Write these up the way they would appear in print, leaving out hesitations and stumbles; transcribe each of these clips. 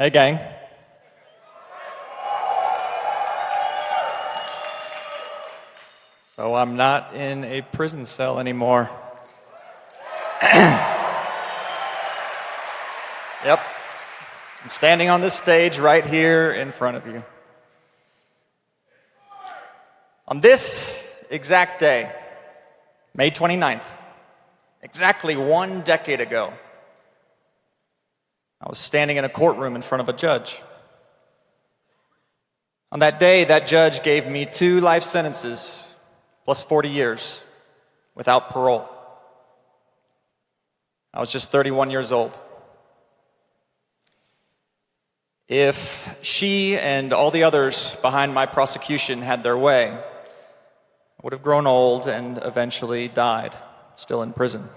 Hey, gang. So I'm not in a prison cell anymore. Yep. I'm standing on this stage right here in front of you. On this exact day, May 29th, exactly 1 decade ago, I was standing in a courtroom in front of a judge. On that day, that judge gave me 2 life sentences plus 40 years without parole. I was just 31 years old. If she and all the others behind my prosecution had their way, I would have grown old and eventually died, still in prison.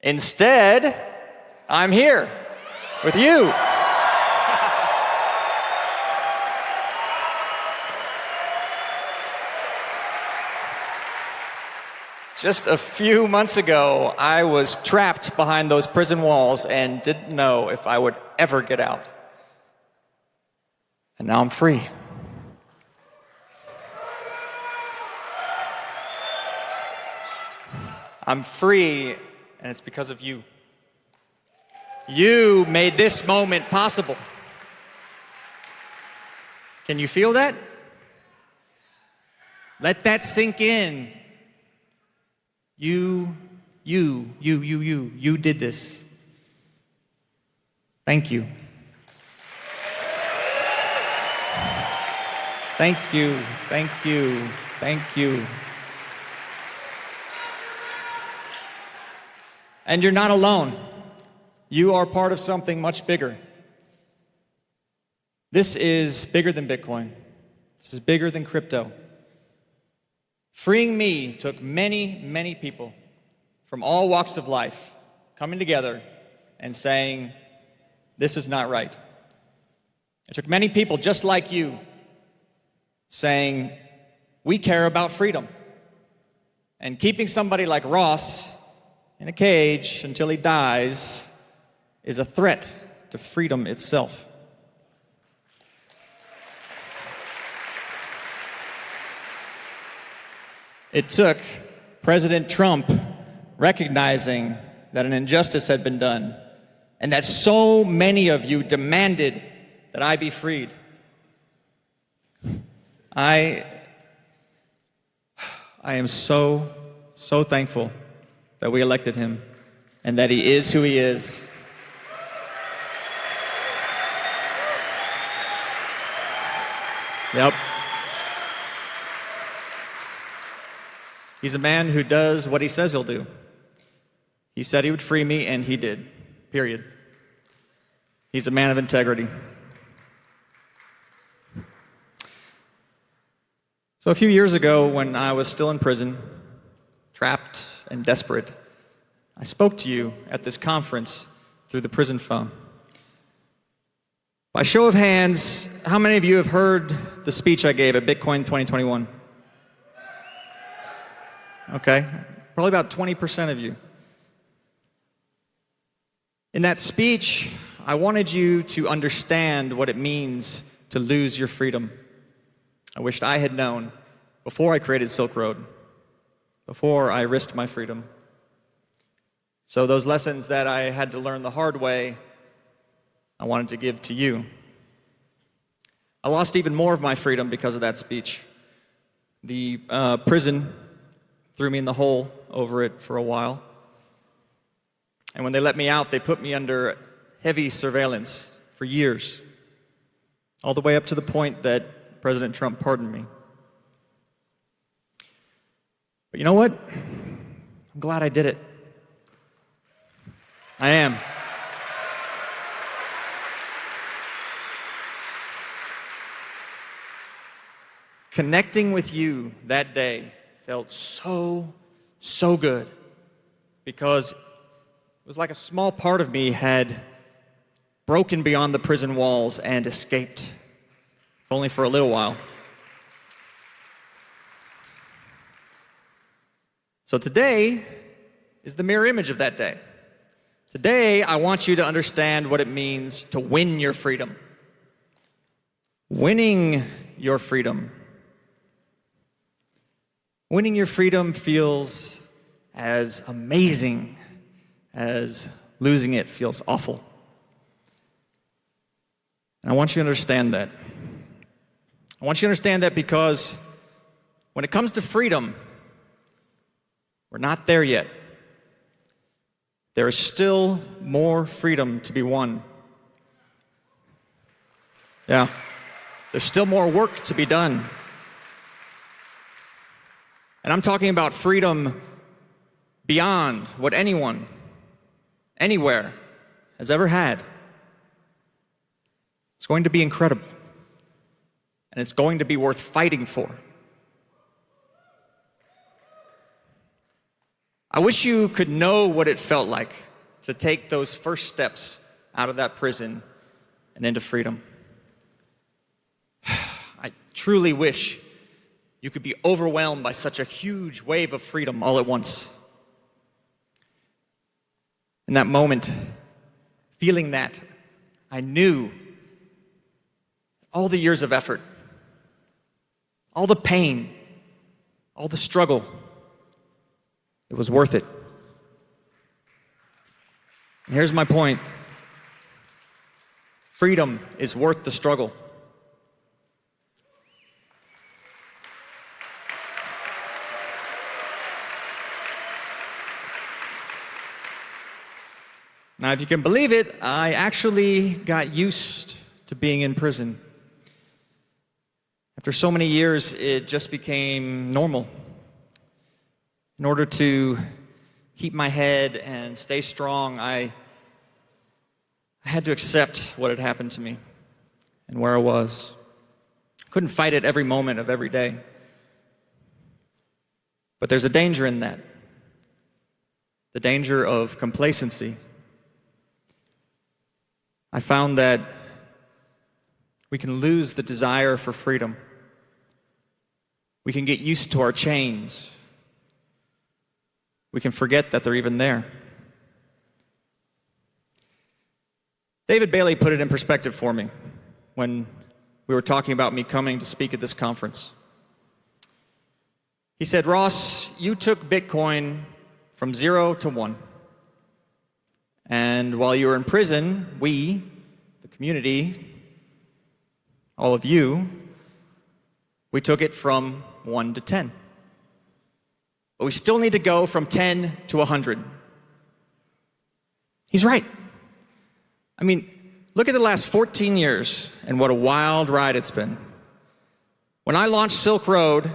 Instead, I'm here with you. Just a few months ago, I was trapped behind those prison walls and didn't know if I would ever get out. And now I'm free. I'm free, and it's because of you. You made this moment possible. Can you feel that? Let that sink in. You did this. Thank you. Thank you, thank you, thank you. And you're not alone. You are part of something much bigger. This is bigger than Bitcoin. This is bigger than crypto. Freeing me took many, many people from all walks of life coming together and saying, this is not right. It took many people just like you saying, we care about freedom. And keeping somebody like Ross in a cage until he dies is a threat to freedom itself. It took President Trump recognizing that an injustice had been done and that so many of you demanded that I be freed. I am so thankful that we elected him and that he is who he is. Yep. He's a man who does what he says he'll do. He said he would free me, and he did. Period. He's a man of integrity. So a few years ago, when I was still in prison, trapped and desperate, I spoke to you at this conference through the prison phone. By show of hands, how many of you have heard the speech I gave at Bitcoin 2021? Okay, probably about 20% of you. In that speech, I wanted you to understand what it means to lose your freedom. I wished I had known before I created Silk Road, before I risked my freedom. So those lessons that I had to learn the hard way, I wanted to give to you. I lost even more of my freedom because of that speech. The prison threw me in the hole over it for a while. And when they let me out, they put me under heavy surveillance for years, all the way up to the point that President Trump pardoned me. But you know what? I'm glad I did it. I am. Connecting with you that day felt so good, because it was like a small part of me had broken beyond the prison walls and escaped, if only for a little while. So today is the mirror image of that day. Today, I want you to understand what it means to win your freedom. Winning your freedom. Winning your freedom feels as amazing as losing it feels awful. And I want you to understand that. I want you to understand that because when it comes to freedom, we're not there yet. There is still more freedom to be won. Yeah, there's still more work to be done. And I'm talking about freedom beyond what anyone, anywhere, has ever had. It's going to be incredible. And it's going to be worth fighting for. I wish you could know what it felt like to take those first steps out of that prison and into freedom. I truly wish you could be overwhelmed by such a huge wave of freedom all at once. In that moment, feeling that, I knew all the years of effort, all the pain, all the struggle, it was worth it. And here's my point. Freedom is worth the struggle. Now, if you can believe it, I actually got used to being in prison. After so many years, it just became normal. In order to keep my head and stay strong, I had to accept what had happened to me and where I was. I couldn't fight it every moment of every day. But there's a danger in that. The danger of complacency. I found that we can lose the desire for freedom. We can get used to our chains. We can forget that they're even there. David Bailey put it in perspective for me when we were talking about me coming to speak at this conference. He said, Ross, you took Bitcoin from 0 to 1. And while you were in prison, we, the community, all of you, we took it from 1 to 10. But we still need to go from 10 to 100. He's right. I mean, look at the last 14 years and what a wild ride it's been. When I launched Silk Road,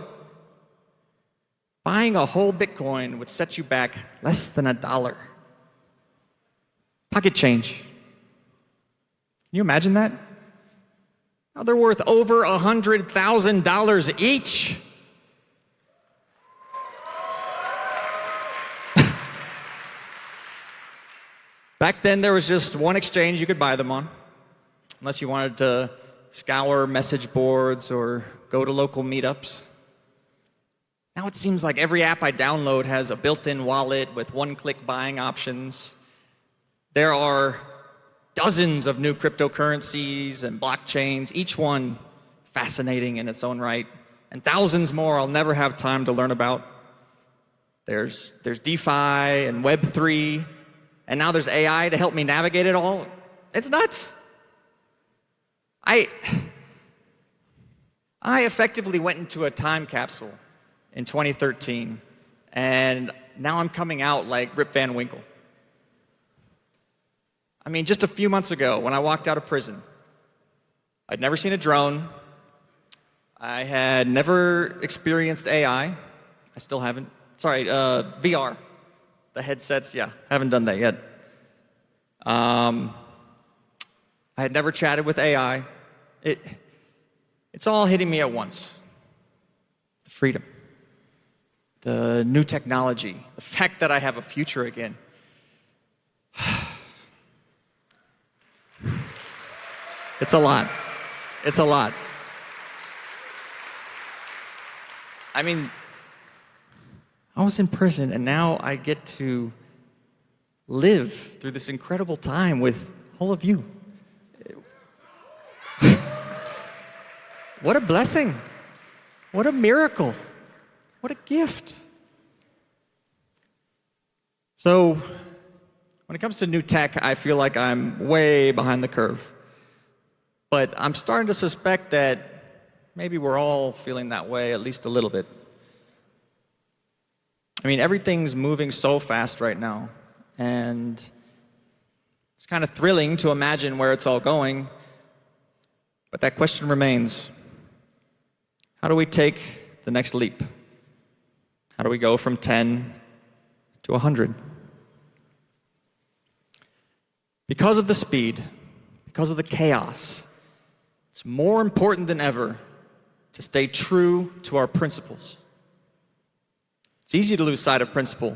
buying a whole Bitcoin would set you back less than $1. Pocket change. Can you imagine that? Now they're worth over $100,000 each. Back then, there was just one exchange you could buy them on, unless you wanted to scour message boards or go to local meetups. Now it seems like every app I download has a built-in wallet with one-click buying options. There are dozens of new cryptocurrencies and blockchains, each one fascinating in its own right, and thousands more I'll never have time to learn about. There's DeFi and Web3, and now there's AI to help me navigate it all. It's nuts. I effectively went into a time capsule in 2013, and now I'm coming out like Rip Van Winkle. I mean, just a few months ago, when I walked out of prison, I'd never seen a drone. I had never experienced AI. I still haven't. Sorry, VR. The headsets, yeah, haven't done that yet. I had never chatted with AI. It's all hitting me at once. The freedom, the new technology, the fact that I have a future again. It's a lot. It's a lot. I mean, I was in prison, and now I get to live through this incredible time with all of you. What a blessing. What a miracle. What a gift. So, when it comes to new tech, I feel like I'm way behind the curve. But I'm starting to suspect that maybe we're all feeling that way, at least a little bit. I mean, everything's moving so fast right now, and it's kind of thrilling to imagine where it's all going. But that question remains. How do we take the next leap? How do we go from 10 to 100? Because of the speed, because of the chaos, it's more important than ever to stay true to our principles. It's easy to lose sight of principle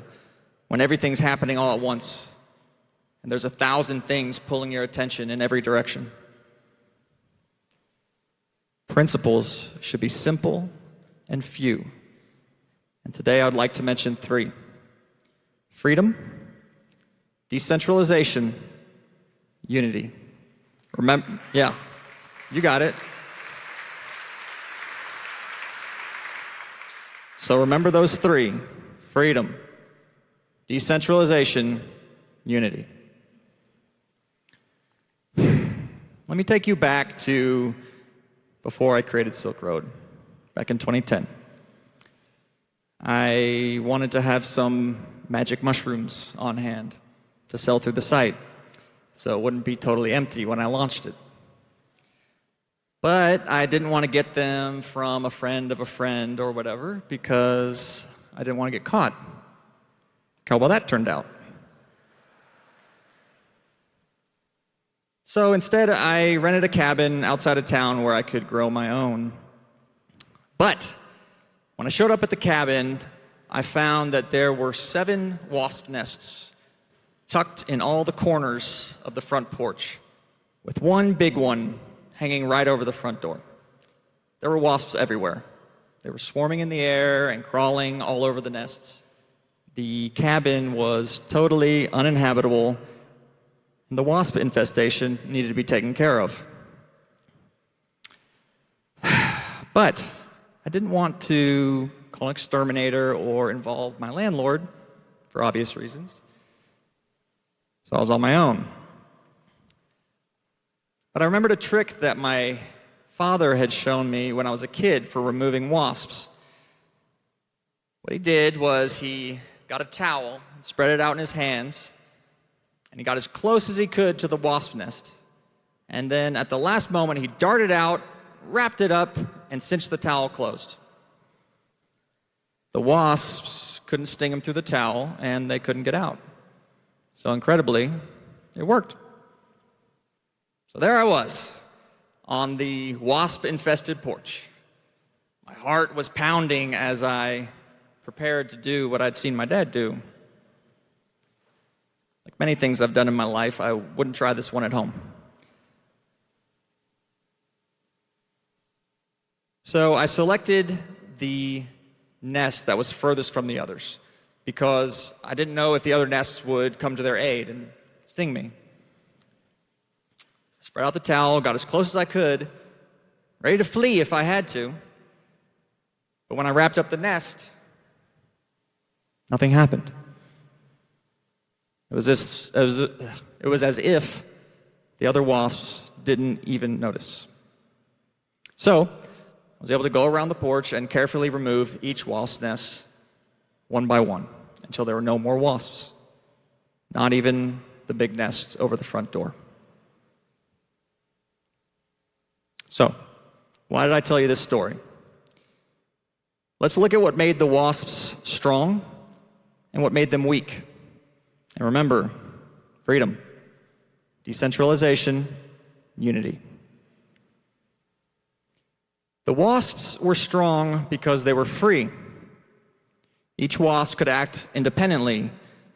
when everything's happening all at once and there's 1,000 things pulling your attention in every direction. Principles should be simple and few. And today I'd like to mention 3. Freedom, decentralization, unity. Remember, yeah, you got it. So remember those 3: freedom, decentralization, unity. Let me take you back to before I created Silk Road, back in 2010. I wanted to have some magic mushrooms on hand to sell through the site, so it wouldn't be totally empty when I launched it. But I didn't want to get them from a friend of a friend or whatever because I didn't want to get caught. Look how well that turned out. So instead, I rented a cabin outside of town where I could grow my own. But when I showed up at the cabin, I found that there were 7 wasp nests tucked in all the corners of the front porch, with one big one hanging right over the front door. There were wasps everywhere. They were swarming in the air and crawling all over the nests. The cabin was totally uninhabitable, and the wasp infestation needed to be taken care of. But I didn't want to call an exterminator or involve my landlord, for obvious reasons. So I was on my own. But I remembered a trick that my father had shown me when I was a kid for removing wasps. What he did was he got a towel and spread it out in his hands, and he got as close as he could to the wasp nest. And then at the last moment, he darted out, wrapped it up, and cinched the towel closed. The wasps couldn't sting him through the towel, and they couldn't get out. So incredibly, it worked. So there I was, on the wasp-infested porch. My heart was pounding as I prepared to do what I'd seen my dad do. Like many things I've done in my life, I wouldn't try this one at home. So I selected the nest that was furthest from the others because I didn't know if the other nests would come to their aid and sting me. I spread out the towel, got as close as I could, ready to flee if I had to. But when I wrapped up the nest, nothing happened. It was as if the other wasps didn't even notice. So I was able to go around the porch and carefully remove each wasp nest one by one until there were no more wasps, not even the big nest over the front door. So, why did I tell you this story? Let's look at what made the wasps strong and what made them weak. And remember, freedom, decentralization, unity. The wasps were strong because they were free. Each wasp could act independently,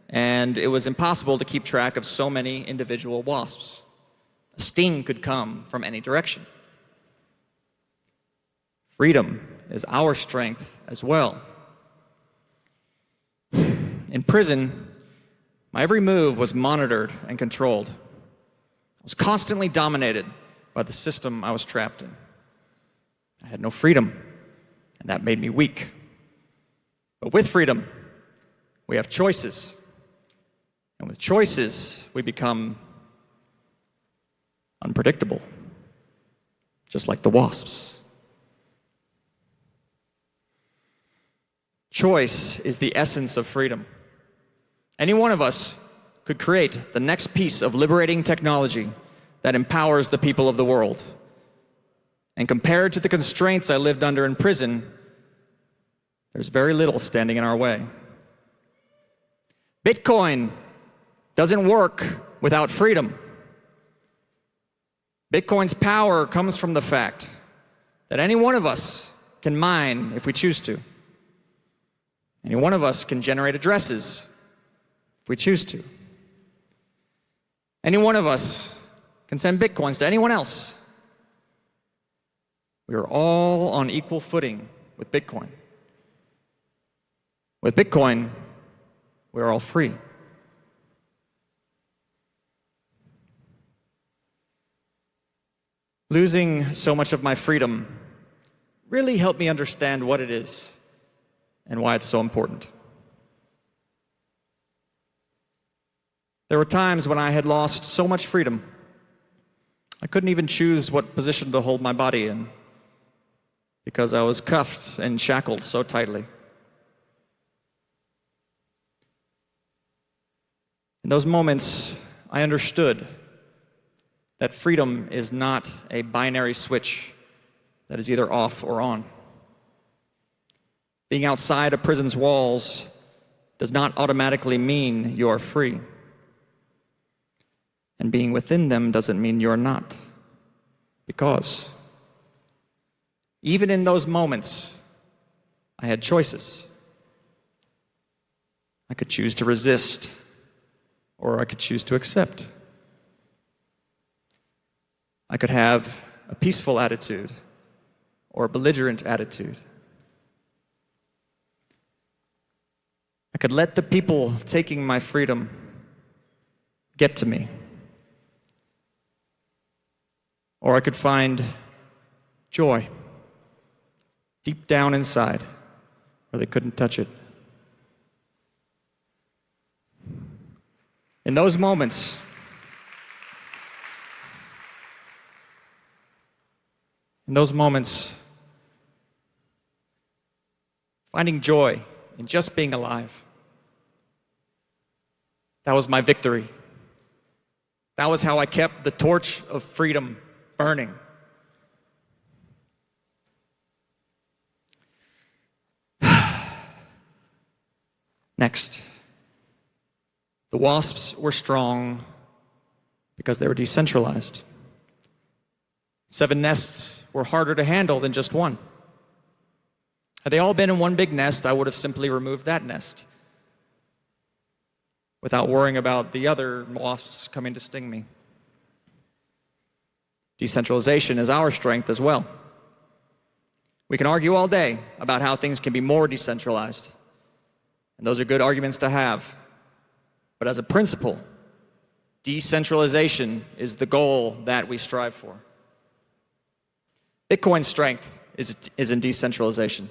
and it was impossible to keep track of so many individual wasps. A sting could come from any direction. Freedom is our strength as well. In prison, My every move was monitored and controlled. I was constantly dominated by the system I was trapped in. I had no freedom, and that made me weak. But with freedom, we have choices. And with choices, we become unpredictable, just like the wasps. Choice is the essence of freedom. Any one of us could create the next piece of liberating technology that empowers the people of the world. And compared to the constraints I lived under in prison, there's very little standing in our way. Bitcoin doesn't work without freedom. Bitcoin's power comes from the fact that any one of us can mine if we choose to. Any one of us can generate addresses if we choose to. Any one of us can send bitcoins to anyone else. We are all on equal footing with Bitcoin. With Bitcoin, we are all free. Losing so much of my freedom really helped me understand what it is and why it's so important. There were times when I had lost so much freedom, I couldn't even choose what position to hold my body in because I was cuffed and shackled so tightly. In those moments, I understood that freedom is not a binary switch that is either off or on. Being outside a prison's walls does not automatically mean you are free. And being within them doesn't mean you're not. Because even in those moments, I had choices. I could choose to resist, or I could choose to accept. I could have a peaceful attitude or a belligerent attitude. I could let the people taking my freedom get to me. Or I could find joy deep down inside where they couldn't touch it. In those moments, finding joy in just being alive, that was my victory. That was how I kept the torch of freedom burning. Next, the wasps were strong because they were decentralized. 7 nests were harder to handle than just one. Had they all been in one big nest, I would have simply removed that nest without worrying about the other wasps coming to sting me. Decentralization is our strength as well. We can argue all day about how things can be more decentralized, and those are good arguments to have. But as a principle, decentralization is the goal that we strive for. Bitcoin's strength is in decentralization.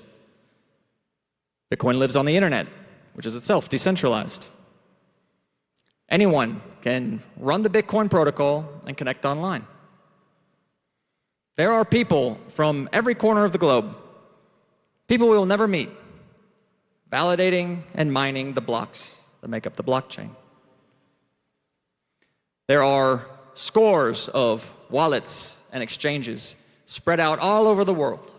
Bitcoin lives on the internet, which is itself decentralized. Anyone can run the Bitcoin protocol and connect online. There are people from every corner of the globe, people we will never meet, validating and mining the blocks that make up the blockchain. There are scores of wallets and exchanges spread out all over the world.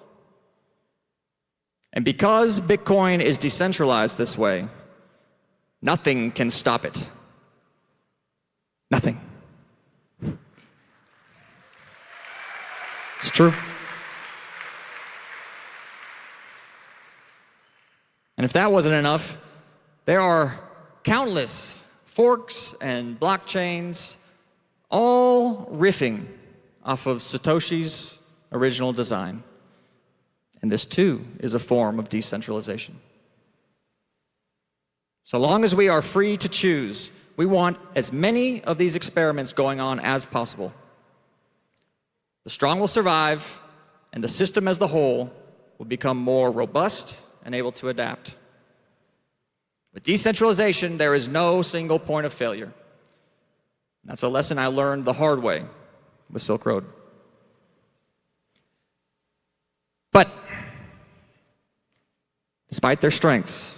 And because Bitcoin is decentralized this way, nothing can stop it. Nothing. It's true. And if that wasn't enough, there are countless forks and blockchains all riffing off of Satoshi's original design. And this too is a form of decentralization. So long as we are free to choose We want as many of these experiments going on as possible. The strong will survive, and the system as the whole will become more robust and able to adapt. With decentralization, there is no single point of failure. That's a lesson I learned the hard way with Silk Road. But despite their strengths,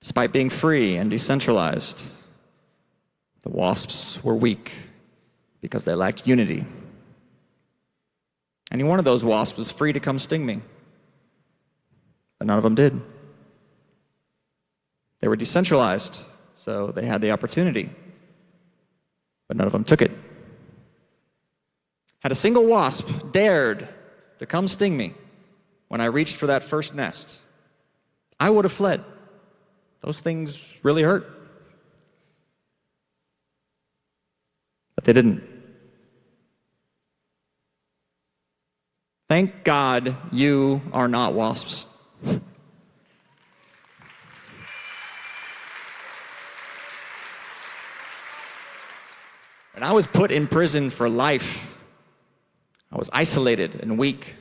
despite being free and decentralized, the WASPs were weak because they lacked unity. Any one of those WASPs was free to come sting me, but none of them did. They were decentralized, so they had the opportunity, but none of them took it. Had a single WASP dared to come sting me when I reached for that first nest, I would have fled. Those things really hurt. But they didn't. Thank God you are not WASPs. When I was put in prison for life, I was isolated and weak.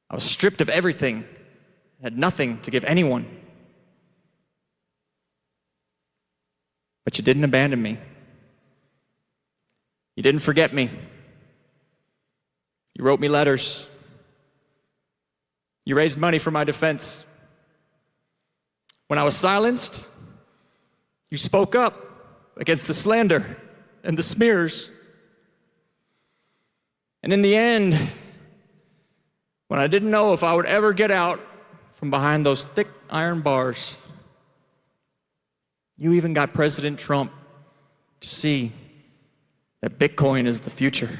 I was stripped of everything, had nothing to give anyone. But you didn't abandon me. You didn't forget me. You wrote me letters. You raised money for my defense. When I was silenced, you spoke up against the slander and the smears. And in the end, when I didn't know if I would ever get out from behind those thick iron bars, you even got President Trump to see that Bitcoin is the future.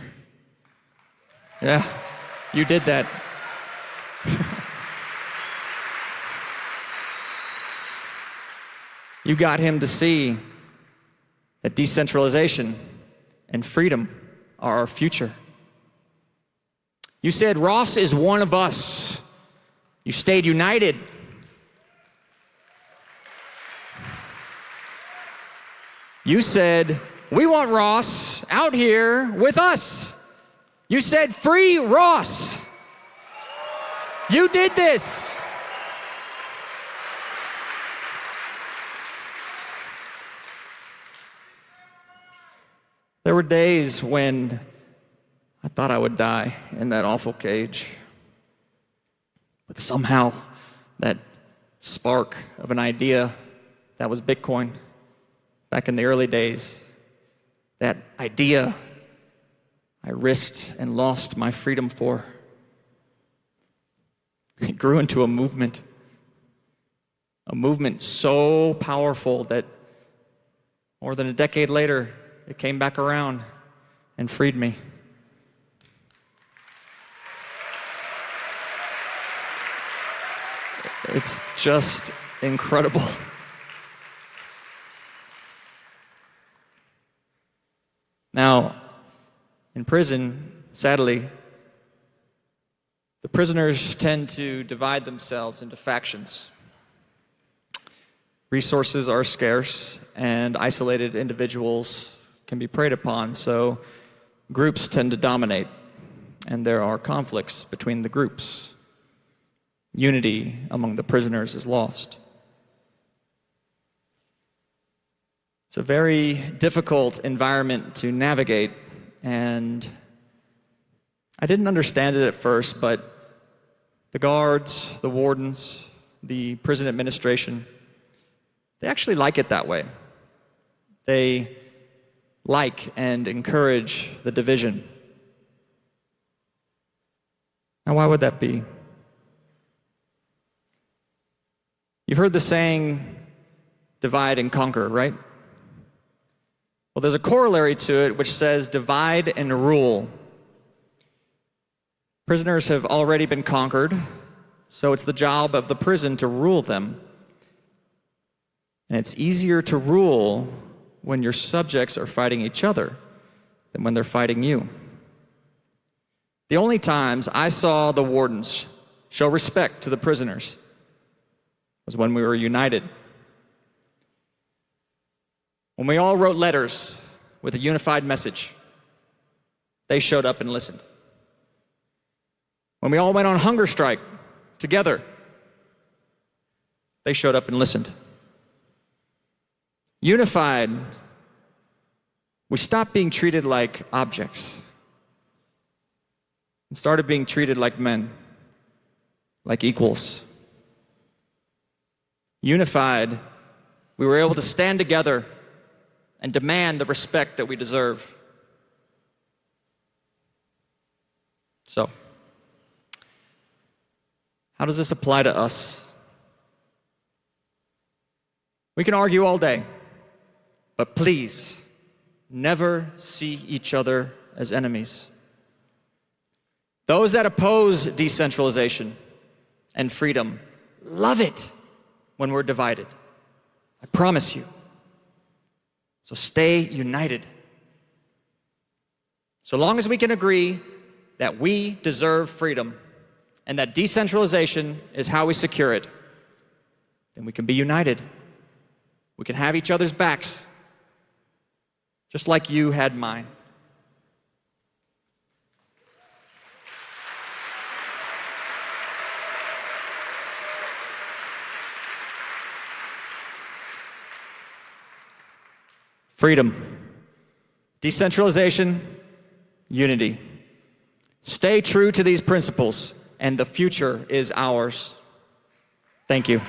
Yeah, you did that. You got him to see that decentralization and freedom are our future. You said, Ross is one of us. You stayed united. You said, we want Ross out here with us. You said, free Ross. You did this. There were days when I thought I would die in that awful cage. But somehow, that spark of an idea that was Bitcoin back in the early days, that idea I risked and lost my freedom for, it grew into a movement so powerful that more than a decade later, it came back around and freed me. It's just incredible. Now, in prison, sadly, the prisoners tend to divide themselves into factions. Resources are scarce, and isolated individuals can be preyed upon, so groups tend to dominate, and there are conflicts between the groups. Unity among the prisoners is lost. It's a very difficult environment to navigate, and I didn't understand it at first, but the guards, the wardens, the prison administration, they actually like it that way. They like and encourage the division. Now, why would that be? You've heard the saying, divide and conquer, right? Well, there's a corollary to it which says divide and rule. Prisoners have already been conquered, so it's the job of the prison to rule them. And it's easier to rule when your subjects are fighting each other than when they're fighting you. The only times I saw the wardens show respect to the prisoners was when we were united. When we all wrote letters with a unified message, they showed up and listened. When we all went on hunger strike together, they showed up and listened. Unified, we stopped being treated like objects and started being treated like men, like equals. Unified, we were able to stand together and demand the respect that we deserve. So, how does this apply to us? We can argue all day, but please never see each other as enemies. Those that oppose decentralization and freedom love it when we're divided. I promise you. So stay united. So long as we can agree that we deserve freedom and that decentralization is how we secure it, then we can be united. We can have each other's backs, just like you had mine. Freedom, decentralization, unity. Stay true to these principles, and the future is ours. Thank you.